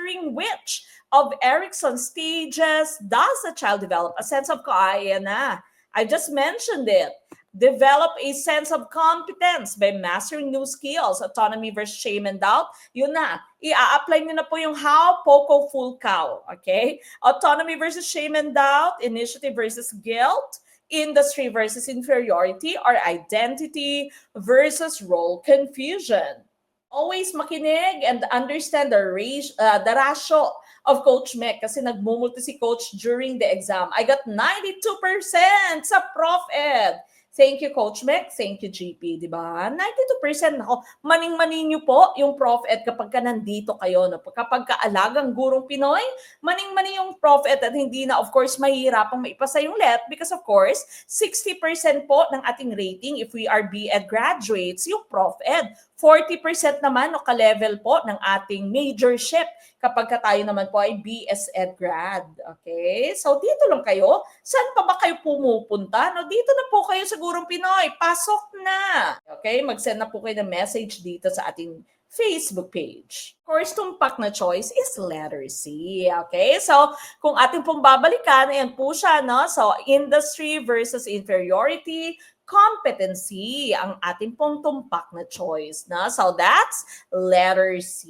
during which of Erickson's stages does a child develop a sense of, ayan na, I just mentioned it. Develop a sense of competence by mastering new skills. Autonomy versus shame and doubt. Yun na. I-apply nyo na po yung how, poco, full cow. Okay? Autonomy versus shame and doubt. Initiative versus guilt. Industry versus inferiority, or identity versus role confusion. Always makinig and understand the ratio of Coach Mec kasi nagmumulti si Coach during the exam. I got 92% sa Prof. Ed. Thank you, Coach Mec. Thank you, GP. Diba? 92%. Ako, maning-manin nyo po yung Prof. Ed kapag ka nandito kayo. No? Kapag kaalagang gurong Pinoy, maning-manin yung Prof. Ed at hindi na, of course, mahihirapang maipasa yung LET because, of course, 60% po ng ating rating if we are B.Ed graduates, yung Prof. Ed. 40% naman o ka-level po ng ating majorship kapag tayo naman po ay BS Ed grad. Okay? So, dito lang kayo. Saan pa ba kayo pumupunta? No, dito na po kayo sa Gurong Pinoy. Pasok na! Okay? Mag-send na po kayo ng message dito sa ating Facebook page. Of course, tumpak na choice is letter C. Okay? So, kung ating pong babalikan, ayan po siya, no? So, industry versus inferiority, competency ang ating pong tumpak na choice. No? So, that's letter C.